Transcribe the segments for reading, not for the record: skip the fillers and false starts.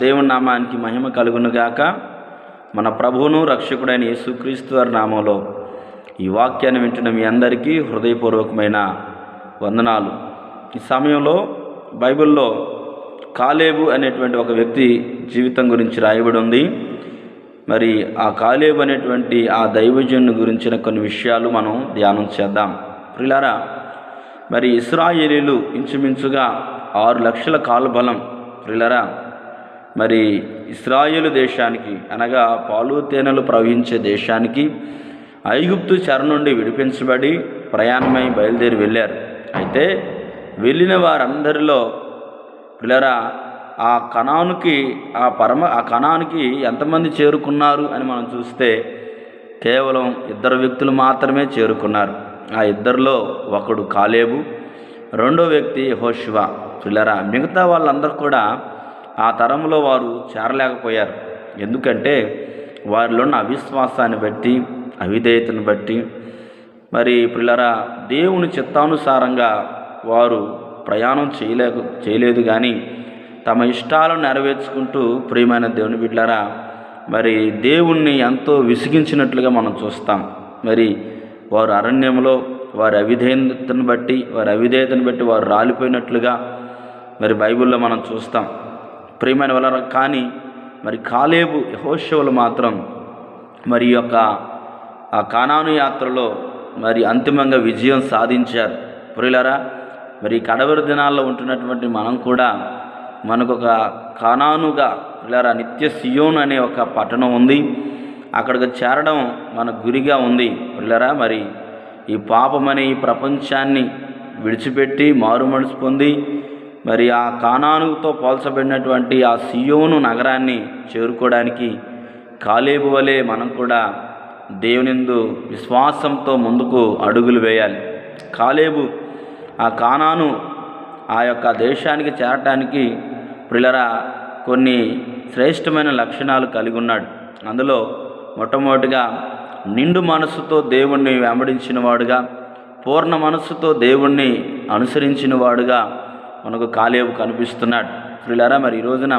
దేవుని నామానికి మహిమ కలుగునుగాక. మన ప్రభువును రక్షకుడైన యేసుక్రీస్తు వారి నామంలో ఈ వాక్యాన్ని వింటున్న మీ అందరికీ హృదయపూర్వకమైన వందనాలు. ఈ సమయంలో బైబిల్లో కాలేబు అనేటువంటి ఒక వ్యక్తి జీవితం గురించి రాయబడి ఉంది. మరి ఆ కాలేబు అనేటువంటి ఆ దైవజనుని గురించిన కొన్ని విషయాలు మనం ధ్యానం చేద్దాం. ప్రియులారా, మరి ఇశ్రాయేలీలు ఇంచుమించుగా 6 లక్షల కాలుబలం. ప్రియులారా, మరి ఇశ్రాయేలు దేశానికి అనగా పాలు తేనెలు ప్రవహించే దేశానికి ఐగుప్తు చెర నుండి విడిపించబడి ప్రయాణమై బయలుదేరి వెళ్ళారు. అయితే వెళ్ళిన వారందరిలో ప్రియులారా ఆ కనానుకి ఎంతమంది చేరుకున్నారు అని మనం చూస్తే కేవలం 2 వ్యక్తులు మాత్రమే చేరుకున్నారు. ఆ ఇద్దరిలో ఒకడు కాలేబు, రెండో వ్యక్తి యెహోషువ. ప్రియులారా, మిగతా వాళ్ళందరూ కూడా ఆ తరంలో వారు చేరలేకపోయారు. ఎందుకంటే వారిలో ఉన్న అవిశ్వాసాన్ని బట్టి, అవిధేయతను బట్టి, మరి ప్రియులారా దేవుని చిత్తానుసారంగా వారు ప్రయాణం చేయలేదు కానీ తమ ఇష్టాలను నెరవేర్చుకుంటూ ప్రియమైన దేవుని బిడ్డలారా మరి దేవుణ్ణి ఎంతో విసిగించినట్లుగా మనం చూస్తాం. మరి వారు అరణ్యంలో వారి అవిధేయతను బట్టి వారు రాలిపోయినట్లుగా మరి బైబిల్లో మనం చూస్తాం. ప్రియమైన వాళ్ళ కానీ మరి కాలేబు యెహోషువలు మాత్రం మరి యొక్క ఆ కానాను యాత్రలో మరి అంతిమంగా విజయం సాధించారు. ప్రియులారా, మరి కడవరి దినాల్లో ఉంటున్నటువంటి మనం కూడా మనకు ఒక కానానుగా ప్రియులారా నిత్య సియోను అనే ఒక పట్టణం ఉంది. అక్కడికి చేరడం మన గురిగా ఉంది. ప్రియులారా, మరి ఈ పాపమనే ఈ ప్రపంచాన్ని విడిచిపెట్టి మారు మనసు పొంది మరి ఆ కానానుతో పోల్చబడినటువంటి ఆ సియోను నగరాన్ని చేరుకోవడానికి కాలేబు వలె మనం కూడా దేవునియందు విశ్వాసంతో ముందుకు అడుగులు వేయాలి. కాలేబు ఆ కానాను ఆ యొక్క దేశానికి చేరటానికి ప్రియులారా కొన్ని శ్రేష్టమైన లక్షణాలు కలిగి ఉన్నాడు. అందులో మొట్టమొదటిగా నిండు మనస్సుతో దేవుణ్ణి వెంబడించిన వాడుగా, పూర్ణ మనస్సుతో దేవుణ్ణి అనుసరించిన వాడుగా మనకు కాలేబు కనిపిస్తున్నాడు. ప్రియులారా, మరి ఈ రోజున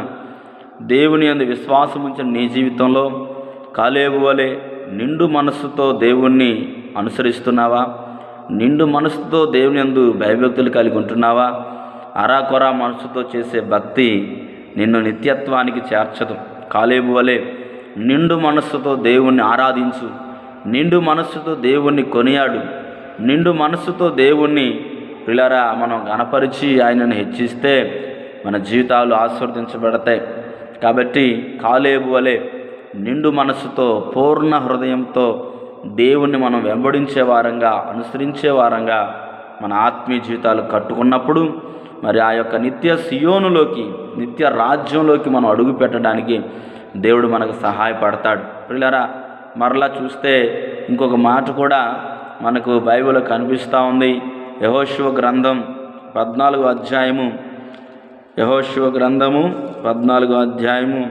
దేవుని యందు విశ్వాసం ఉంచిన నీ జీవితంలో కాలేబు వలె నిండు మనస్సుతో దేవుణ్ణి అనుసరిస్తున్నావా? నిండు మనస్సుతో దేవుని యందు భయభక్తులు కలిగి ఉంటున్నావా? అరాకొరా మనస్సుతో చేసే భక్తి నిన్ను నిత్యత్వానికి చేర్చదు. కాలేబు వలె నిండు మనస్సుతో దేవుణ్ణి ఆరాధించు, నిండు మనస్సుతో దేవుణ్ణి కొనియాడు, నిండు మనస్సుతో దేవుణ్ణి ప్రియులారా మనం గణపరిచి ఆయనను హెచ్చిస్తే మన జీవితాలు ఆశీర్వదించబడతాయి. కాబట్టి కాలేబు వలె నిండు మనస్సుతో పూర్ణ హృదయంతో దేవుణ్ణి మనం వెంబడించే వారంగా, అనుసరించే వారంగా మన ఆత్మీయ జీవితాలు కట్టుకున్నప్పుడు మరి ఆ యొక్క నిత్య సియోనులోకి, నిత్య రాజ్యంలోకి మనం అడుగు పెట్టడానికి దేవుడు మనకు సహాయపడతాడు. ప్రియులారా, మరలా చూస్తే ఇంకొక మాట కూడా మనకు బైబిల్లో కనిపిస్తూ ఉంది. యెహోషువ గ్రంథం 14వ అధ్యాయము, యెహోషువ గ్రంథము 14వ అధ్యాయము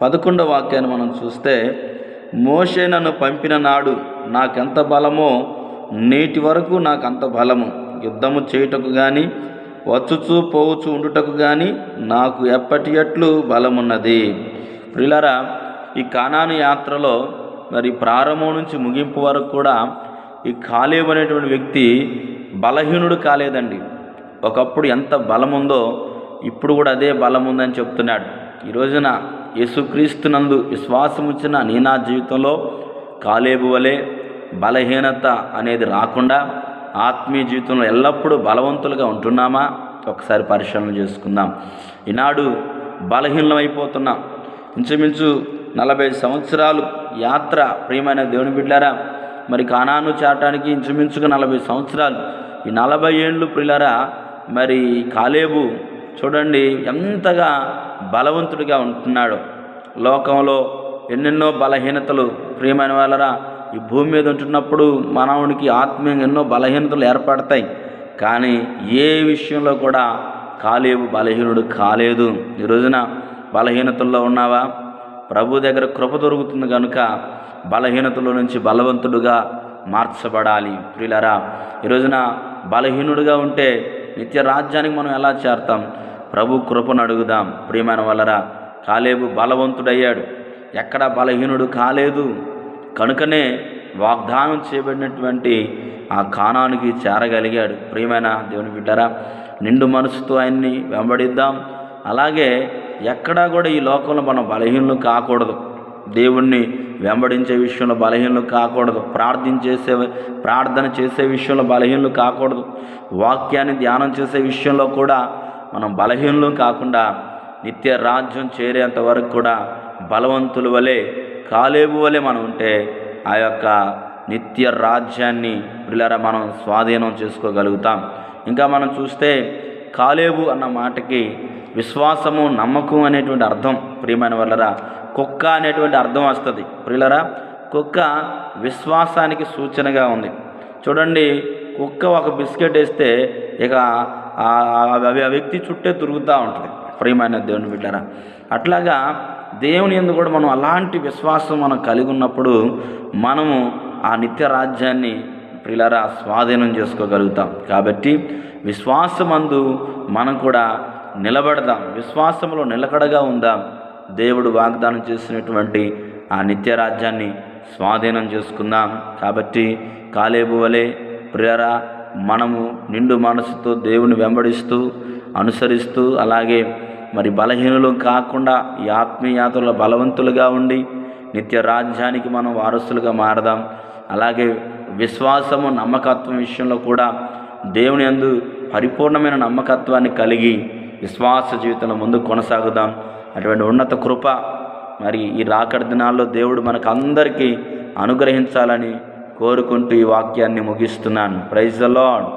11వ వాక్యాన్ని మనం చూస్తే, మోషే నన్ను పంపిన నాడు నాకెంత బలమో నేటి వరకు నాకంత బలము, యుద్ధము చేయుటకు కానీ వచ్చుచూ పోవచ్చు ఉండుటకు కానీ నాకు ఎప్పటి ఎట్లు బలమున్నది. ప్రియులారా, ఈ కానాను యాత్రలో మరి ప్రారంభం నుంచి ముగింపు వరకు కూడా ఈ కాలేబు అనేటువంటి వ్యక్తి బలహీనుడు కాలేదండి. ఒకప్పుడు ఎంత బలం ఉందో ఇప్పుడు కూడా అదే బలం ఉందని చెప్తున్నాడు. ఈ రోజున యేసుక్రీస్తునందు విశ్వాసం ఉంచిన నా జీవితంలో కాలేబు వలె బలహీనత అనేది రాకుండా ఆత్మీయ జీవితంలో ఎల్లప్పుడూ బలవంతులుగా ఉంటున్నామా? ఒకసారి పరిశీలన చేసుకుందాం. ఈనాడు బలహీనమైపోతున్నాం. ఇంచుమించు 40 సంవత్సరాలు యాత్ర. ప్రియమైన దేవుని బిడ్డలారా, మరి కానాను చేరటానికి ఇంచుమించుగా 40 సంవత్సరాలు. ఈ 40 ఏళ్ళు ప్రియులారా మరి కాలేబు చూడండి ఎంతగా బలవంతుడిగా ఉంటున్నాడు. లోకంలో ఎన్నెన్నో బలహీనతలు ప్రియమైన వాళ్ళరా ఈ భూమి మీద ఉంటున్నప్పుడు మానవునికి ఆత్మీయంగా ఎన్నో బలహీనతలు ఏర్పడతాయి. కానీ ఏ విషయంలో కూడా కాలేబు బలహీనుడు కాలేదు. ఈ రోజున బలహీనతల్లో ఉన్నావా? ప్రభు దగ్గర కృప దొరుకుతుంది కనుక బలహీనతలో నుంచి బలవంతుడుగా మార్చబడాలి. ప్రియులారా, ఈ రోజున బలహీనుడిగా ఉంటే నిత్య రాజ్యానికి మనం ఎలా చేరతాం? ప్రభు కృపను అడుగుదాం. ప్రియమైన వాళ్ళరా, కాలేబు బలవంతుడయ్యాడు, ఎక్కడ బలహీనుడు కాలేదు. కనుకనే వాగ్దానం చేయబడినటువంటి ఆ కానానికి చేరగలిగాడు. ప్రియమైన దేవుని బిడ్డరా, నిండు మనసుతో ఆయన్ని వెంబడిద్దాం. అలాగే ఎక్కడా కూడా ఈ లోకంలో మనం బలహీనులు కాకూడదు. దేవుణ్ణి వెంబడించే విషయంలో బలహీనులు కాకూడదు. ప్రార్థన చేసే విషయంలో బలహీనులు కాకూడదు. వాక్యాన్ని ధ్యానం చేసే విషయంలో కూడా మనం బలహీనులు కాకుండా నిత్య రాజ్యం చేరేంత వరకు కూడా బలవంతుల వలె, కాలేబు వలె మనం ఉంటే ఆ యొక్క నిత్య రాజ్యాన్ని పిల్లరా మనం స్వాధీనం చేసుకోగలుగుతాం. ఇంకా మనం చూస్తే కాలేబు అన్న మాటకి విశ్వాసము, నమ్మకం అనేటువంటి అర్థం ప్రియమైన వాళ్ళరా కుక్క అనేటువంటి అర్థం వస్తుంది. ప్రియులరా, కుక్క విశ్వాసానికి సూచనగా ఉంది. చూడండి, కుక్క ఒక బిస్కెట్ వేస్తే ఇక ఆ వ్యక్తి చుట్టే తిరుగుతూ ఉంటుంది. ప్రియమైన దేవుని బిడ్డరా, అట్లాగా దేవుని యందు కూడా మనం అలాంటి విశ్వాసం మనం కలిగి ఉన్నప్పుడు మనము ఆ నిత్య రాజ్యాన్ని ప్రియులరా స్వాధీనం చేసుకోగలుగుతాం. కాబట్టి విశ్వాసమందు మనం కూడా నిలబడదాం, విశ్వాసంలో నిలకడగా ఉందాం. దేవుడు వాగ్దానం చేసినటువంటి ఆ నిత్య రాజ్యాన్ని స్వాధీనం చేసుకుందాం. కాబట్టి కాలేబు వలె ప్రియరా మనము నిండు మనసుతో దేవుని వెంబడిస్తూ అనుసరిస్తూ, అలాగే మరి బలహీనులు కాకుండా ఈ ఆత్మీయాతలో బలవంతులుగా ఉండి నిత్య రాజ్యానికి మనం వారసులుగా మారదాం. అలాగే విశ్వాసము, నమ్మకత్వం విషయంలో కూడా దేవుని యందు పరిపూర్ణమైన నమ్మకత్వాన్ని కలిగి విశ్వాస జీవితంలో ముందు కొనసాగుదాం. అటువంటి ఉన్నత కృప మరి ఈ రాకడ దినాల్లో దేవుడు మనకు అందరికీ అనుగ్రహించాలని కోరుకుంటూ ఈ వాక్యాన్ని ముగిస్తున్నాను. Praise the lord.